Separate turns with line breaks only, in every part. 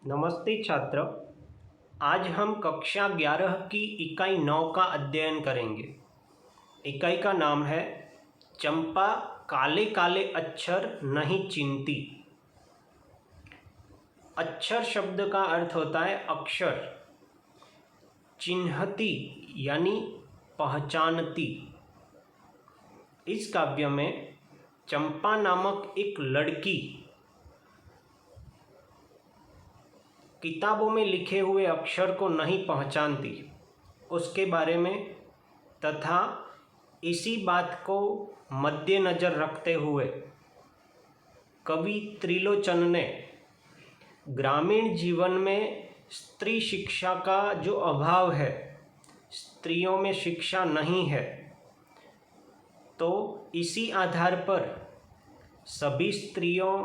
नमस्ते छात्र। आज हम कक्षा 11 की इकाई 9 का अध्ययन करेंगे। इकाई का नाम है चंपा काले काले अक्षर नहीं चिन्हती। अक्षर शब्द का अर्थ होता है अक्षर, चिन्हती यानी पहचानती। इस काव्य में चंपा नामक एक लड़की किताबों में लिखे हुए अक्षर को नहीं पहचानती, उसके बारे में तथा इसी बात को मद्देनज़र रखते हुए कवि त्रिलोचन ने ग्रामीण जीवन में स्त्री शिक्षा का जो अभाव है, स्त्रियों में शिक्षा नहीं है, तो इसी आधार पर सभी स्त्रियों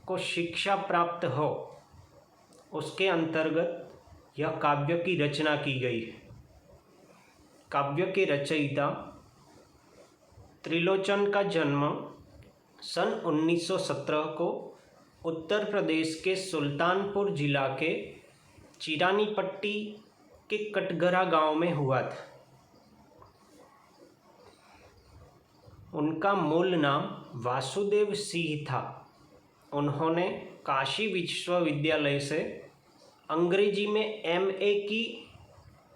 को शिक्षा प्राप्त हो, उसके अंतर्गत यह काव्य की रचना की गई है। काव्य के रचयिता त्रिलोचन का जन्म सन 1917 को उत्तर प्रदेश के सुल्तानपुर जिला के चिरानीपट्टी के कटघरा गांव में हुआ था। उनका मूल नाम वासुदेव सिंह था। उन्होंने काशी विश्वविद्यालय से अंग्रेजी में MA की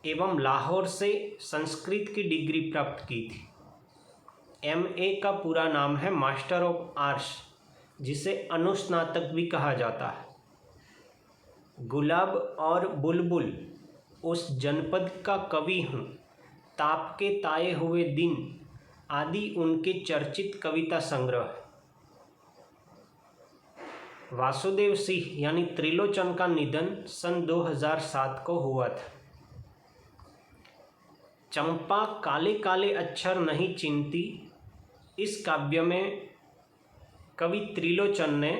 एवं लाहौर से संस्कृत की डिग्री प्राप्त की थी। MA का पूरा नाम है मास्टर ऑफ आर्ट्स, जिसे अनुस्नातक भी कहा जाता है। गुलाब और बुलबुल उस जनपद का कवि हूँ, ताप के ताए हुए दिन आदि उनके चर्चित कविता संग्रह। वासुदेव सिंह यानी त्रिलोचन का निधन सन 2007 को हुआ था। चंपा काले काले अक्षर नहीं चिन्हती, इस काव्य में कवि त्रिलोचन ने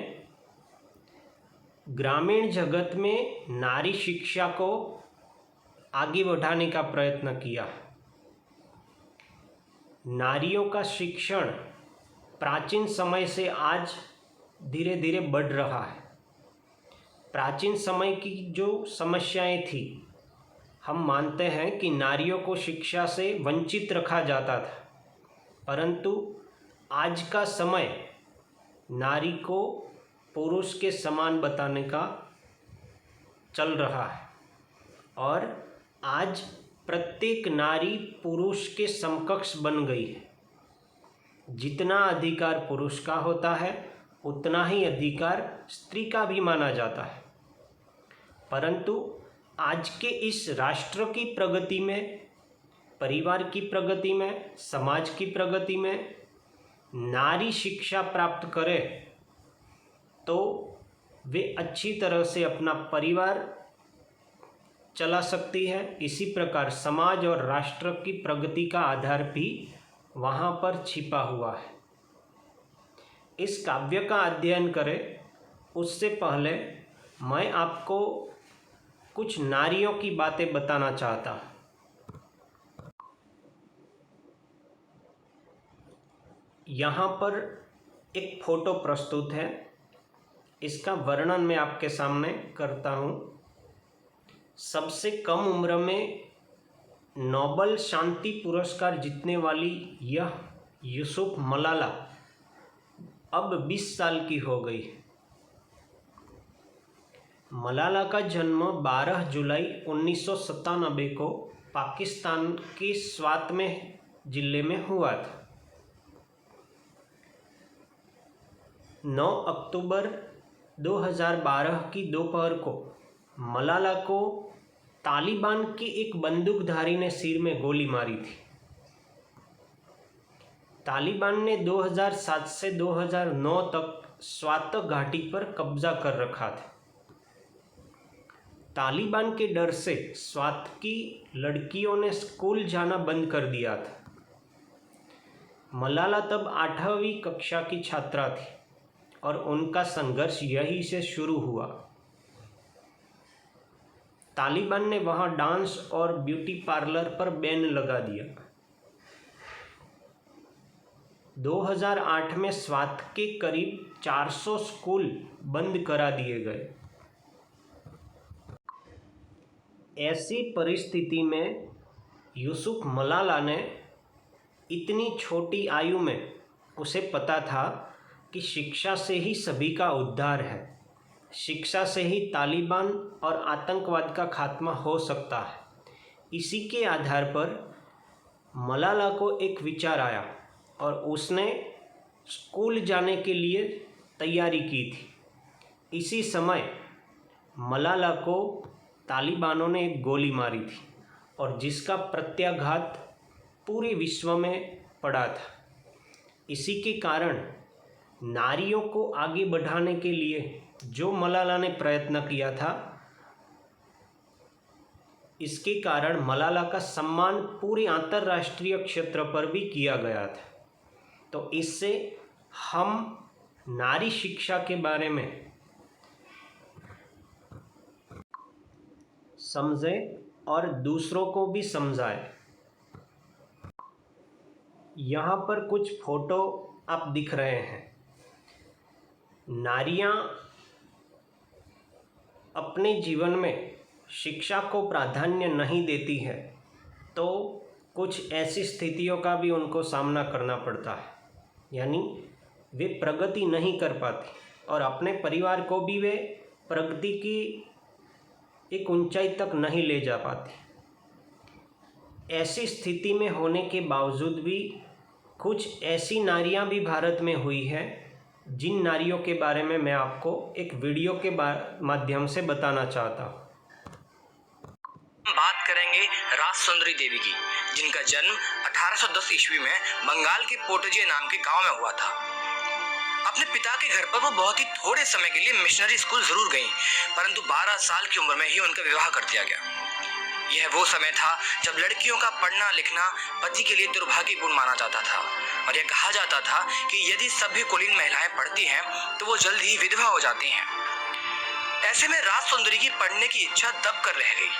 ग्रामीण जगत में नारी शिक्षा को आगे बढ़ाने का प्रयत्न किया। नारियों का शिक्षण प्राचीन समय से आज धीरे धीरे बढ़ रहा है। प्राचीन समय की जो समस्याएं थी, हम मानते हैं कि नारियों को शिक्षा से वंचित रखा जाता था, परंतु आज का समय नारी को पुरुष के समान बताने का चल रहा है और आज प्रत्येक नारी पुरुष के समकक्ष बन गई है। जितना अधिकार पुरुष का होता है, उतना ही अधिकार स्त्री का भी माना जाता है। परंतु आज के इस राष्ट्र की प्रगति में, परिवार की प्रगति में, समाज की प्रगति में नारी शिक्षा प्राप्त करे तो वे अच्छी तरह से अपना परिवार चला सकती है। इसी प्रकार समाज और राष्ट्र की प्रगति का आधार भी वहाँ पर छिपा हुआ है। इस काव्य का अध्ययन करें उससे पहले मैं आपको कुछ नारियों की बातें बताना चाहता हूँ। यहाँ पर एक फोटो प्रस्तुत है, इसका वर्णन मैं आपके सामने करता हूँ। सबसे कम उम्र में नोबेल शांति पुरस्कार जीतने वाली यह यूसुफ मलाला अब 20 साल की हो गई। मलाला का जन्म 12 जुलाई 1997 को पाकिस्तान के स्वात में जिले में हुआ था। 9 अक्टूबर 2012 की दोपहर को मलाला को तालिबान के एक बंदूकधारी ने सिर में गोली मारी थी। तालिबान ने 2007 से 2009 तक स्वात घाटी पर कब्जा कर रखा था। तालिबान के डर से स्वात की लड़कियों ने स्कूल जाना बंद कर दिया था। मलाला तब 8वीं कक्षा की छात्रा थी और उनका संघर्ष यहीं से शुरू हुआ। तालिबान ने वहां डांस और ब्यूटी पार्लर पर बैन लगा दिया। 2008 में स्वात के करीब 400 स्कूल बंद करा दिए गए। ऐसी परिस्थिति में यूसुफ मलाला ने इतनी छोटी आयु में उसे पता था कि शिक्षा से ही सभी का उद्धार है, शिक्षा से ही तालिबान और आतंकवाद का खात्मा हो सकता है। इसी के आधार पर मलाला को एक विचार आया और उसने स्कूल जाने के लिए तैयारी की थी। इसी समय मलाला को तालिबानों ने एक गोली मारी थी और जिसका प्रत्याघात पूरे विश्व में पड़ा था। इसी के कारण नारियों को आगे बढ़ाने के लिए जो मलाला ने प्रयत्न किया था, इसके कारण मलाला का सम्मान पूरे अंतर्राष्ट्रीय क्षेत्र पर भी किया गया था। तो इससे हम नारी शिक्षा के बारे में समझें और दूसरों को भी समझाएं। यहाँ पर कुछ फोटो आप दिख रहे हैं। नारियाँ अपने जीवन में शिक्षा को प्राधान्य नहीं देती है तो कुछ ऐसी स्थितियों का भी उनको सामना करना पड़ता है, यानी वे प्रगति नहीं कर पाती और अपने परिवार को भी वे प्रगति की एक ऊंचाई तक नहीं ले जा पाती। ऐसी स्थिति में होने के बावजूद भी कुछ ऐसी नारियां भी भारत में हुई है जिन नारियों के बारे में मैं आपको एक वीडियो के माध्यम से बताना चाहता हूँ।
बात करेंगे राजसुंदरी देवी की, जिनका जन्म 1810 ईस्वी में बंगाल के पोटजे नाम के गांव में हुआ था। अपने पिता के घर पर वो बहुत ही थोड़े समय के लिए मिशनरी स्कूल जरूर गईं, परंतु 12 साल की उम्र में ही उनका विवाह कर दिया गया। यह वो समय था जब लड़कियों का पढ़ना लिखना पति के लिए दुर्भाग्यपूर्ण माना जाता था और यह कहा जाता था कि यदि सभी कुलीन महिलाएं पढ़ती हैं तो वो जल्द ही विधवा हो जाती हैं। ऐसे में राजसुंदरी की पढ़ने की इच्छा दब कर रह गई।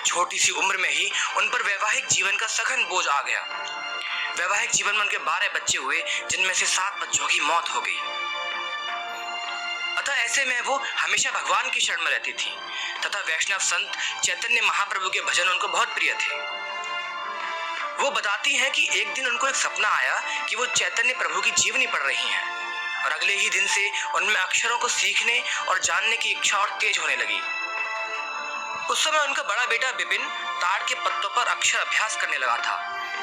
छोटी सी उम्र में ही उन पर वैवाहिक जीवन का सघन बोझ आ गया। वैवाहिक जीवन में उनके 12 बच्चे हुए, जिनमें से 7 बच्चों की मौत हो गई। अतः ऐसे में वो हमेशा भगवान की शरण में रहती थी तथा वैष्णव संत चैतन्य महाप्रभु के भजन उनको बहुत प्रिय थे। वो बताती हैं कि एक दिन उनको एक सपना आया कि वो चैतन्य प्रभु की जीवनी पढ़ रही हैं और अगले ही दिन से उनमें अक्षरों को सीखने और जानने की इच्छा और तेज होने लगी। उस समय उनका बड़ा बेटा विपिन ताड़ के पत्तों पर अक्षर अभ्यास करने लगा था।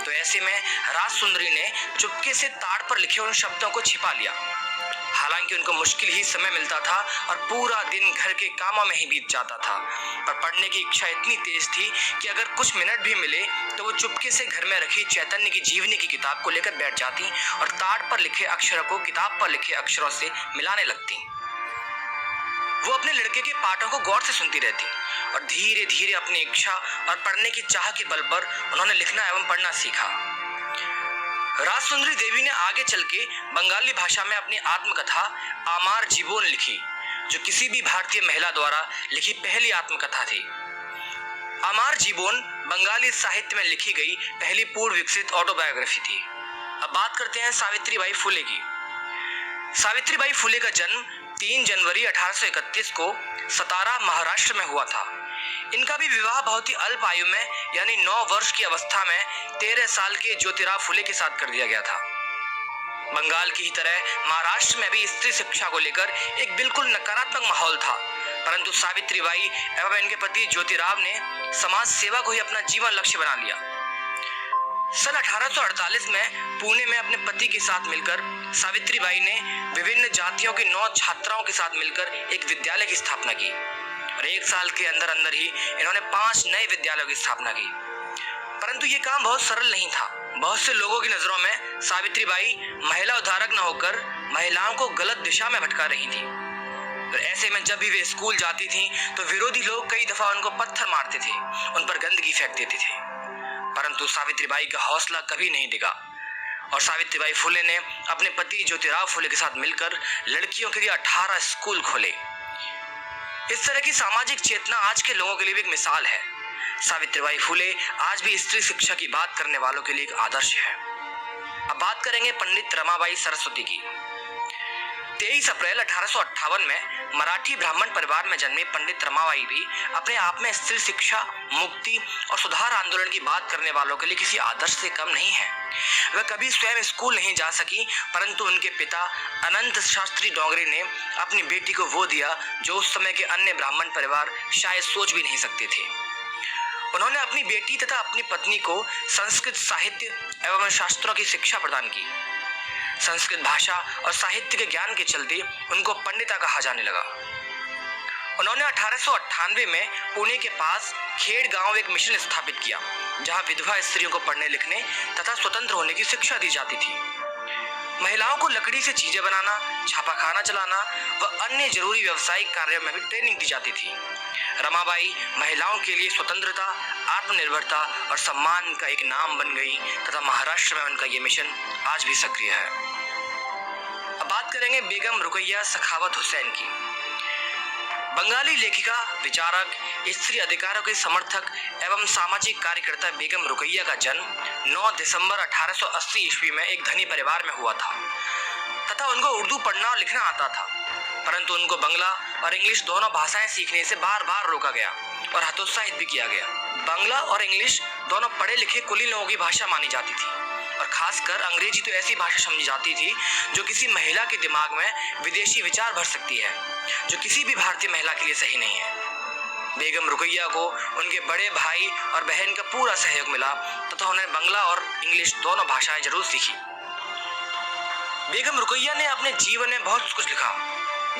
तो ऐसे में राजसुंदरी ने चुपके से ताड़ पर लिखे उन शब्दों को छिपा लिया। हालांकि उनको मुश्किल ही समय मिलता था और पूरा दिन घर के कामों में ही बीत जाता था, पर पढ़ने की इच्छा इतनी तेज थी कि अगर कुछ मिनट भी मिले तो वो चुपके से घर में रखी चैतन्य की जीवनी की किताब को लेकर बैठ जाती और ताड़ पर लिखे अक्षरों को किताब पर लिखे अक्षरों से मिलाने लगती। वो अपने लड़के के पाठों को गौर से सुनती रहती और धीरे धीरे अपनी इच्छा और पढ़ने की चाह के बल पर उन्होंने लिखना एवं पढ़ना सीखा। राजसुंदरी देवी ने आगे चल के बंगाली भाषा में अपनी आत्मकथा आमार जीवन लिखी, जो किसी भी भारतीय महिला द्वारा लिखी पहली आत्मकथा थी। आमार जीवन बंगाली साहित्य में लिखी गई पहली पूर्ण विकसित ऑटोबायोग्राफी थी। अब बात करते हैं सावित्रीबाई फुले की। सावित्रीबाई फुले का जन्म 3 जनवरी 1831 को सतारा महाराष्ट्र में हुआ था। इनका भी विवाह बहुत ही अल्प आयु में यानी 9 वर्ष की अवस्था में 13 साल के ज्योतिराव फुले के साथ कर दिया गया था। बंगाल की ही तरह महाराष्ट्र में भी स्त्री शिक्षा को लेकर एक बिल्कुल नकारात्मक माहौल था, परंतु सावित्रीबाई एवं इनके पति ज्योतिराव ने समाज सेवा को ही अपना जीवन लक्ष्य बना लिया। सन 1848 में पुणे में अपने पति के साथ मिलकर सावित्रीबाई ने विभिन्न जातियों की 9 छात्राओं के साथ मिलकर एक विद्यालय की स्थापना की और 1 साल के अंदर अंदर ही इन्होंने 5 नए विद्यालयों की स्थापना की। परंतु ये काम बहुत सरल नहीं था। बहुत से लोगों की नजरों में सावित्रीबाई महिला उद्धारक न होकर महिलाओं को गलत दिशा में भटका रही थी। और ऐसे में जब भी वे स्कूल जाती थीं तो विरोधी लोग कई दफा उनको पत्थर मारते थे, उन पर गंदगी फेंक देते थे, परंतु सावित्रीबाई का हौसला कभी नहीं डिगा और सावित्रीबाई फुले ने अपने पति ज्योतिराव फुले के साथ मिलकर लड़कियों के लिए 18 स्कूल खोले। इस तरह की सामाजिक चेतना आज के लोगों के लिए भी एक मिसाल है। सावित्रीबाई फुले आज भी स्त्री शिक्षा की बात करने वालों के लिए एक आदर्श है। अब बात करेंगे पंडित रमाबाई सरस्वती की। 23 अप्रैल 1858 में मराठी ब्राह्मण परिवार में जन्मे पंडित रमाबाई भी अपने आप में स्त्री शिक्षा, मुक्ति और सुधार आंदोलन की बात करने वालों के लिए किसी आदर्श से कम नहीं है। वह कभी स्वयं स्कूल नहीं जा सकी, परंतु उनके पिता अनंत शास्त्री डोंगरे ने अपनी बेटी को वो दिया जो उस समय के अन्य ब्राह्मण परिवार शायद सोच भी नहीं सकते थे। उन्होंने अपनी बेटी तथा अपनी पत्नी को संस्कृत साहित्य एवं शास्त्रों की शिक्षा प्रदान की। संस्कृत भाषा और साहित्य के ज्ञान के चलते उनको पंडिता कहा जाने लगा। उन्होंने 1898 में पुणे के पास खेड़ गांव एक मिशन स्थापित किया, जहां विधवा स्त्रियों को पढ़ने लिखने तथा स्वतंत्र होने की शिक्षा दी जाती थी। महिलाओं को लकड़ी से चीजें बनाना, छापाखाना चलाना व अन्य जरूरी व्यवसायिक कार्यों में भी ट्रेनिंग दी जाती थी। रमाबाई महिलाओं के लिए स्वतंत्रता, आत्मनिर्भरता और सम्मान का एक नाम बन गई तथा महाराष्ट्र में उनका ये मिशन आज भी सक्रिय है। अब बात करेंगे बेगम रुकैया सखावत हुसैन की। बंगाली लेखिका, विचारक, स्त्री अधिकारों के समर्थक एवं सामाजिक कार्यकर्ता बेगम रुकैया का जन्म 9 दिसंबर 1880 ईस्वी में एक धनी परिवार में हुआ था तथा उनको उर्दू पढ़ना और लिखना आता था, परंतु उनको बंगला और इंग्लिश दोनों भाषाएं सीखने से बार बार रोका गया और हतोत्साहित भी किया गया। बांग्ला और इंग्लिश दोनों पढ़े लिखे कुलीन लोगों की भाषा मानी जाती थी और खासकर अंग्रेजी तो ऐसी भाषा समझी जाती थी जो किसी महिला के दिमाग में विदेशी विचार भर सकती है, जो किसी भी भारतीय महिला के लिए सही नहीं है। बेगम रुकैया को उनके बड़े भाई और बहन का पूरा सहयोग मिला तथा उन्हें बंगला और इंग्लिश दोनों भाषाएं जरूर सीखी। बेगम रुकैया ने अपने जीवन में बहुत कुछ लिखा,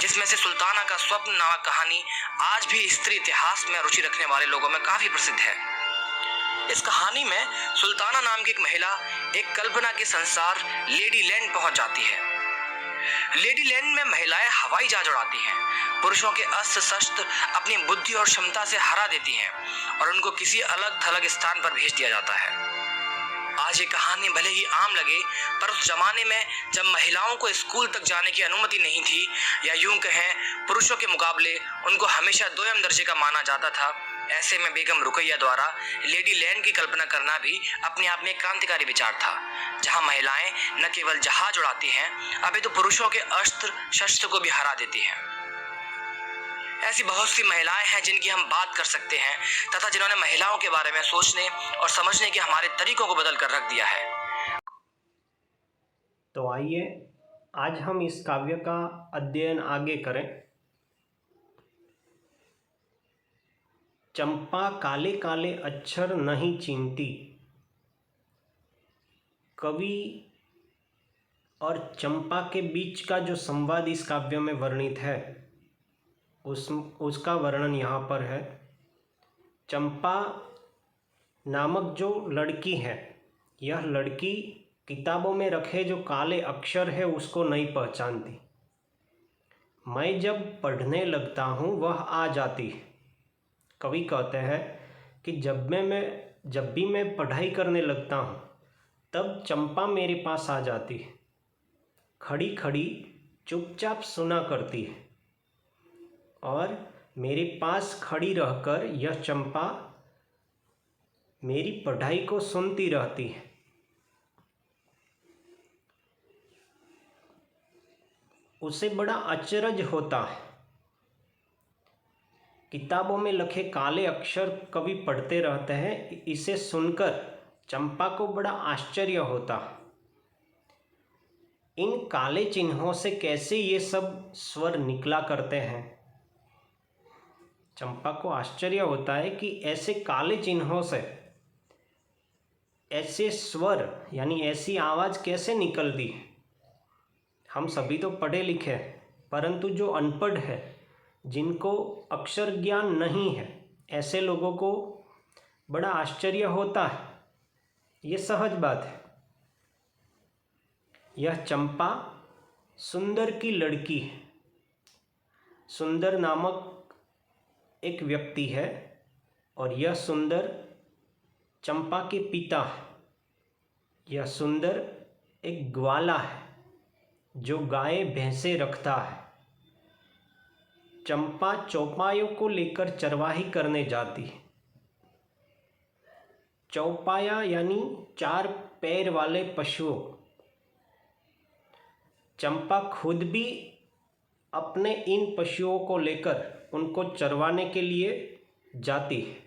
जिसमें से सुल्ताना का स्वप्न नामक कहानी आज भी स्त्री इतिहास में रुचि रखने वाले लोगों में काफी प्रसिद्ध है। इस कहानी में सुल्ताना नाम की एक महिला एक कल्पना के संसार लेडी लैंड पहुंच जाती है। लेडी लैंड में महिलाएं हवाई जहाज उड़ाती हैं, पुरुषों के अस्त्र शस्त्र अपनी बुद्धि और क्षमता से हरा देती हैं और उनको किसी अलग थलग स्थान पर भेज दिया जाता है। आज ये कहानी भले ही आम लगे, पर उस जमाने में जब महिलाओं को स्कूल तक जाने की अनुमति नहीं थी, या यूं कहें पुरुषों के मुकाबले उनको हमेशा दोयम दर्जे का माना जाता था, ऐसे में बेगम रुकैया द्वारा लेडी लैंड की कल्पना करना भी अपने आप में क्रांतिकारी विचार था, जहां महिलाएं न केवल जहाज उड़ाती हैं, अभी तो पुरुषों के अस्त्र शस्त्र को भी हरा देती हैं। ऐसी बहुत सी महिलाएं हैं जिनकी हम बात कर सकते हैं तथा जिन्होंने महिलाओं के बारे में सोचने और समझने के हमारे तरीकों को बदल कर रख दिया है।
तो आइए आज हम इस काव्य का अध्ययन आगे करें। चंपा काले काले अक्षर नहीं चीनती। कवि और चंपा के बीच का जो संवाद इस काव्य में वर्णित है उसका वर्णन यहाँ पर है। चंपा नामक जो लड़की है, यह लड़की किताबों में रखे जो काले अक्षर है उसको नहीं पहचानती। मैं जब पढ़ने लगता हूँ वह आ जाती है। कवि कहते हैं कि जब भी मैं पढ़ाई करने लगता हूँ तब चंपा मेरे पास आ जाती है, खड़ी खड़ी चुपचाप सुना करती है और मेरे पास खड़ी रहकर यह चंपा मेरी पढ़ाई को सुनती रहती है। उसे बड़ा अचरज होता है। किताबों में लिखे काले अक्षर कवि पढ़ते रहते हैं, इसे सुनकर चंपा को बड़ा आश्चर्य होता है। इन काले चिन्हों से कैसे ये सब स्वर निकला करते हैं। चंपा को आश्चर्य होता है कि ऐसे काले चिन्हों से ऐसे स्वर यानी ऐसी आवाज़ कैसे निकलती है। हम सभी तो पढ़े लिखे हैं, परंतु जो अनपढ़ है, जिनको अक्षर ज्ञान नहीं है, ऐसे लोगों को बड़ा आश्चर्य होता है। ये सहज बात है। यह चंपा सुंदर की लड़की है। सुंदर नामक एक व्यक्ति है और यह सुंदर चंपा के पिता है। यह सुंदर एक ग्वाला है जो गाय भैंसे रखता है। चंपा चौपायों को लेकर चरवाही करने जाती है। चौपाया यानी 4 पैर वाले पशुओं। चंपा खुद भी अपने इन पशुओं को लेकर उनको चरवाने के लिए जाती है।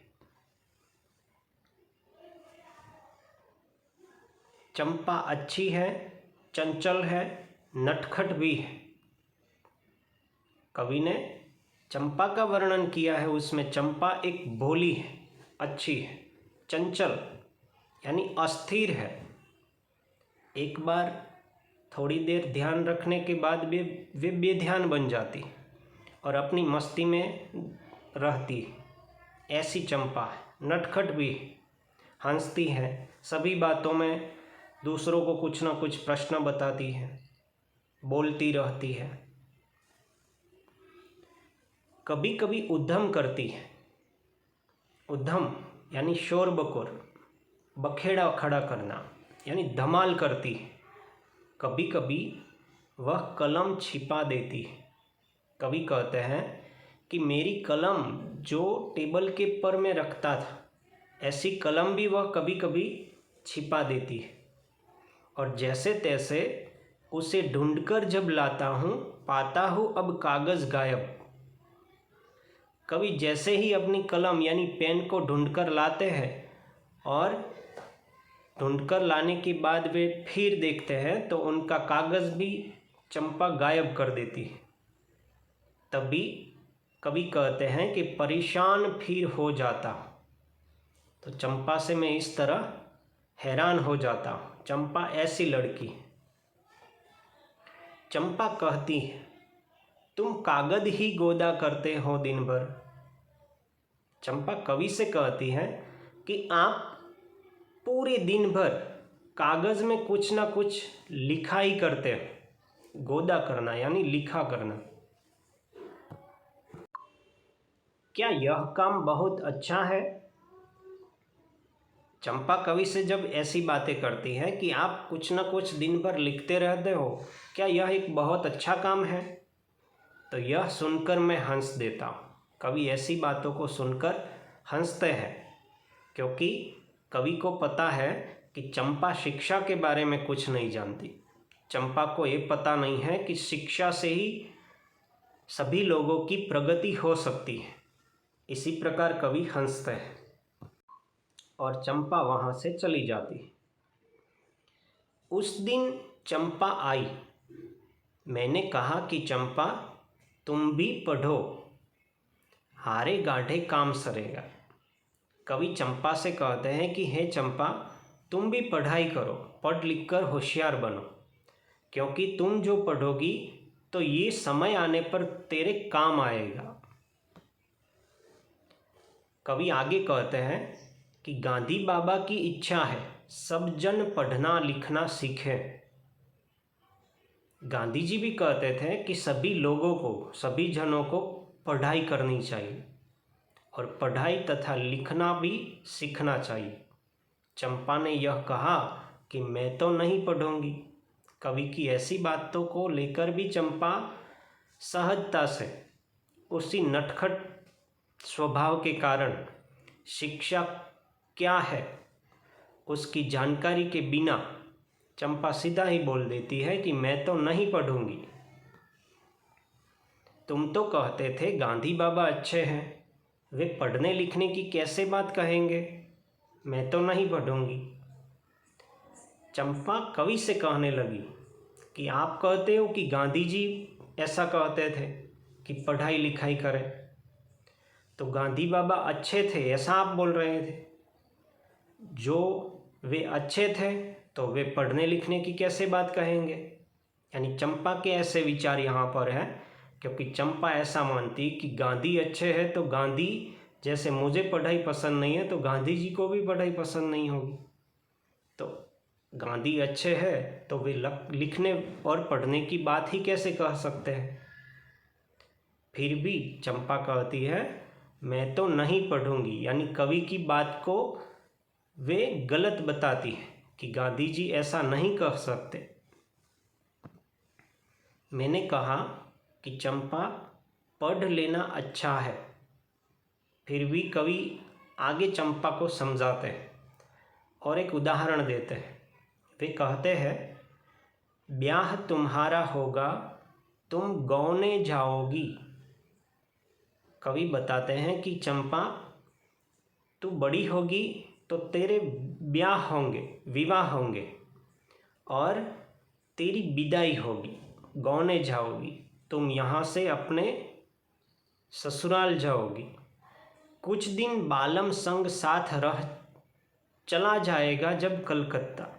चंपा अच्छी है, चंचल है, नटखट भी है। कवि ने चंपा का वर्णन किया है, उसमें चंपा एक भोली है, अच्छी है, चंचल यानी अस्थिर है। एक बार थोड़ी देर ध्यान रखने के बाद वे बेध्यान बन जाती और अपनी मस्ती में रहती है। ऐसी चंपा है। नटखट भी है, हंसती है, सभी बातों में दूसरों को कुछ ना कुछ प्रश्न बताती है, बोलती रहती है। कभी कभी उद्यम करती है। उद्यम यानी शोर बकोर, बखेड़ा खड़ा करना यानी धमाल करती है। कभी कभी वह कलम छिपा देती है। कवि कहते हैं कि मेरी कलम जो टेबल के पर में रखता था, ऐसी कलम भी वह कभी कभी छिपा देती है। और जैसे तैसे उसे ढूंढकर जब लाता हूँ, पाता हूँ अब कागज़ गायब। कवि जैसे ही अपनी कलम यानी पेन को ढूंढकर लाते हैं और ढूंढकर लाने के बाद वे फिर देखते हैं तो उनका कागज़ भी चंपा गायब कर देती है। तभी कवि कहते हैं कि परेशान फिर हो जाता हूँ। तो चंपा से मैं इस तरह हैरान हो जाता हूँ। चंपा ऐसी लड़की। चंपा कहती है, तुम कागज ही गोदा करते हो दिन भर। चंपा कवि से कहती है कि आप पूरे दिन भर कागज में कुछ ना कुछ लिखा ही करते हो। गोदा करना यानी लिखा करना। क्या यह काम बहुत अच्छा है? चंपा कवि से जब ऐसी बातें करती है कि आप कुछ न कुछ दिन भर लिखते रहते हो, क्या यह एक बहुत अच्छा काम है? तो यह सुनकर मैं हंस देता हूँ। कवि ऐसी बातों को सुनकर हंसते हैं, क्योंकि कवि को पता है कि चंपा शिक्षा के बारे में कुछ नहीं जानती। चंपा को ये पता नहीं है कि शिक्षा से ही सभी लोगों की प्रगति हो सकती है। इसी प्रकार कवि हंसते हैं और चंपा वहाँ से चली जाती है। उस दिन चंपा आई। मैंने कहा कि चंपा तुम भी पढ़ो, हारे गाढ़े काम सरेगा। कवि चंपा से कहते हैं कि हे चंपा, तुम भी पढ़ाई करो, पढ़ लिख कर होशियार बनो, क्योंकि तुम जो पढ़ोगी तो ये समय आने पर तेरे काम आएगा। कवि आगे कहते हैं कि गांधी बाबा की इच्छा है सब जन पढ़ना लिखना सीखें। गांधी जी भी कहते थे कि सभी लोगों को, सभी जनों को पढ़ाई करनी चाहिए और पढ़ाई तथा लिखना भी सीखना चाहिए। चंपा ने यह कहा कि मैं तो नहीं पढ़ूंगी। कवि की ऐसी बातों को लेकर भी चंपा सहजता से, उसी नटखट स्वभाव के कारण, शिक्षा क्या है उसकी जानकारी के बिना चंपा सीधा ही बोल देती है कि मैं तो नहीं पढ़ूंगी। तुम तो कहते थे गांधी बाबा अच्छे हैं, वे पढ़ने लिखने की कैसे बात कहेंगे? मैं तो नहीं पढ़ूंगी। चंपा कवि से कहने लगी कि आप कहते हो कि गांधी जी ऐसा कहते थे कि पढ़ाई लिखाई करें, तो गांधी बाबा अच्छे थे ऐसा आप बोल रहे थे। जो वे अच्छे थे तो वे पढ़ने लिखने की कैसे बात कहेंगे? यानी चंपा के ऐसे विचार यहाँ पर है, क्योंकि चंपा ऐसा मानती कि गांधी अच्छे हैं तो गांधी जैसे मुझे पढ़ाई पसंद नहीं है तो गांधी जी को भी पढ़ाई पसंद नहीं होगी। तो गांधी अच्छे हैं तो वे लिखने और पढ़ने की बात ही कैसे कह सकते हैं? फिर भी चंपा कहती है मैं तो नहीं पढ़ूंगी। यानी कवि की बात को वे गलत बताती है कि गांधी जी ऐसा नहीं कह सकते। मैंने कहा कि चंपा पढ़ लेना अच्छा है। फिर भी कवि आगे चंपा को समझाते हैं और एक उदाहरण देते हैं। वे कहते हैं ब्याह तुम्हारा होगा तुम गौने जाओगी। कवि बताते हैं कि चंपा, तू बड़ी होगी तो तेरे ब्याह होंगे, विवाह होंगे और तेरी विदाई होगी, गौने जाओगी। तुम यहाँ से अपने ससुराल जाओगी। कुछ दिन बालम संग साथ रह चला जाएगा जब कलकत्ता।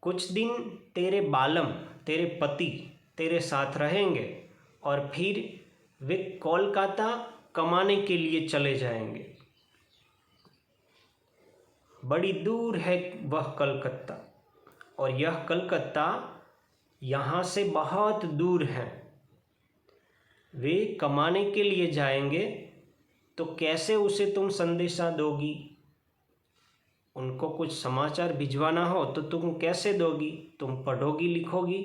कुछ दिन तेरे बालम, तेरे पति तेरे साथ रहेंगे और फिर वे कोलकाता कमाने के लिए चले जाएंगे। बड़ी दूर है वह कलकत्ता और यह कलकत्ता यहाँ से बहुत दूर है। वे कमाने के लिए जाएंगे तो कैसे उसे तुम संदेशा दोगी? उनको कुछ समाचार भिजवाना हो तो तुम कैसे दोगी? तुम पढ़ोगी लिखोगी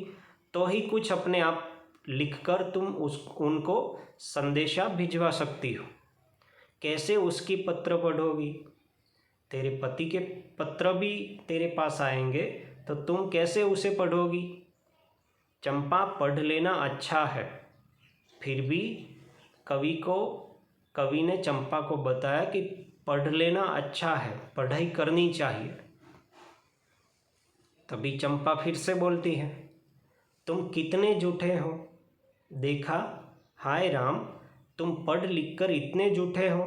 तो ही कुछ अपने आप लिखकर तुम उनको संदेशा भिजवा सकती हो। कैसे उसकी पत्र पढ़ोगी? तेरे पति के पत्र भी तेरे पास आएंगे तो तुम कैसे उसे पढ़ोगी? चंपा, पढ़ लेना अच्छा है। फिर भी कवि ने चंपा को बताया कि पढ़ लेना अच्छा है, पढ़ाई करनी चाहिए। तभी चंपा फिर से बोलती है, तुम कितने झूठे हो। देखा, हाय राम, तुम पढ़ लिख कर इतने झूठे हो।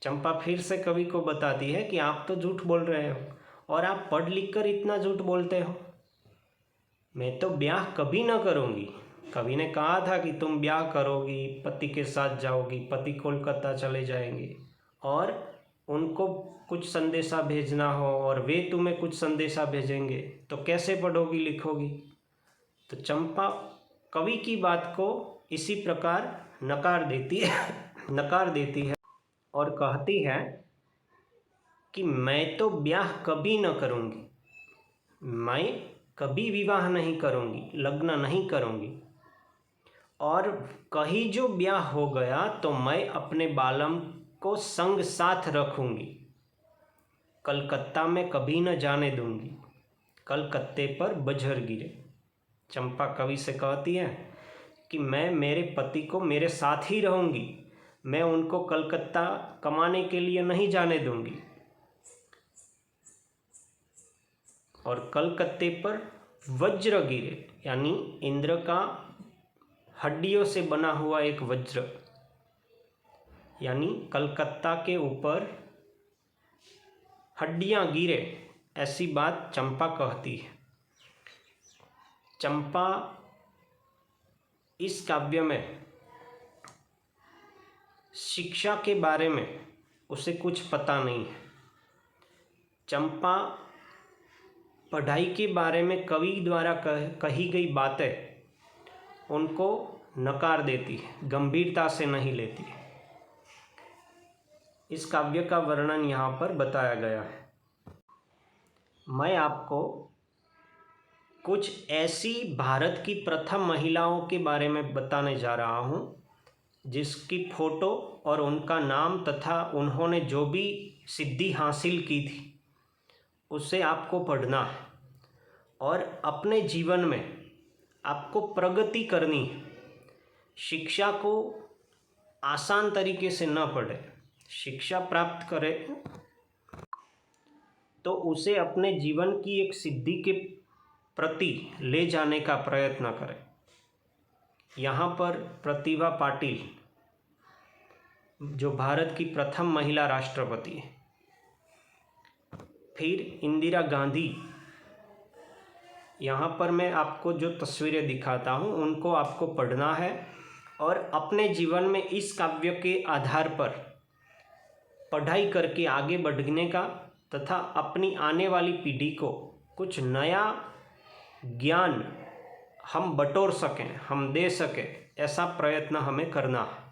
चंपा फिर से कवि को बताती है कि आप तो झूठ बोल रहे हो और आप पढ़ लिख कर इतना झूठ बोलते हो। मैं तो ब्याह कभी ना करूँगी। कवि ने कहा था कि तुम ब्याह करोगी, पति के साथ जाओगी, पति कोलकाता चले जाएंगे और उनको कुछ संदेशा भेजना हो और वे तुम्हें कुछ संदेशा भेजेंगे तो कैसे पढ़ोगी लिखोगी? तो चंपा कवि की बात को इसी प्रकार नकार देती है और कहती है कि मैं तो ब्याह कभी न करूँगी, मैं कभी विवाह नहीं करूँगी, लग्न नहीं करूँगी और कहीं जो ब्याह हो गया तो मैं अपने बालम को संग साथ रखूँगी। कलकत्ता में कभी न जाने दूँगी, कलकत्ते पर बजर गिरे। चंपा कवि से कहती है कि मैं मेरे पति को मेरे साथ ही रहूँगी, मैं उनको कलकत्ता कमाने के लिए नहीं जाने दूँगी। और कलकत्ते पर वज्र गिरे, यानी इंद्र का हड्डियों से बना हुआ एक वज्र, यानी कलकत्ता के ऊपर हड्डियां गिरे, ऐसी बात चंपा कहती है। चंपा इस काव्य में शिक्षा के बारे में उसे कुछ पता नहीं है। चंपा पढ़ाई के बारे में कवि द्वारा कही गई बातें उनको नकार देती है, गंभीरता से नहीं लेती है। इस काव्य का वर्णन यहाँ पर बताया गया है। मैं आपको कुछ ऐसी भारत की प्रथम महिलाओं के बारे में बताने जा रहा हूँ जिसकी फ़ोटो और उनका नाम तथा उन्होंने जो भी सिद्धि हासिल की थी उसे आपको पढ़ना है और अपने जीवन में आपको प्रगति करनी है। शिक्षा को आसान तरीके से न पढ़े, शिक्षा प्राप्त करे तो उसे अपने जीवन की एक सिद्धि के प्रति ले जाने का प्रयत्न करें। यहाँ पर प्रतिभा पाटिल, जो भारत की प्रथम महिला राष्ट्रपति है, फिर इंदिरा गांधी, यहाँ पर मैं आपको जो तस्वीरें दिखाता हूँ उनको आपको पढ़ना है और अपने जीवन में इस काव्य के आधार पर पढ़ाई करके आगे बढ़ने का तथा अपनी आने वाली पीढ़ी को कुछ नया ज्ञान हम बटोर सकें, हम दे सकें, ऐसा प्रयत्न हमें करना है।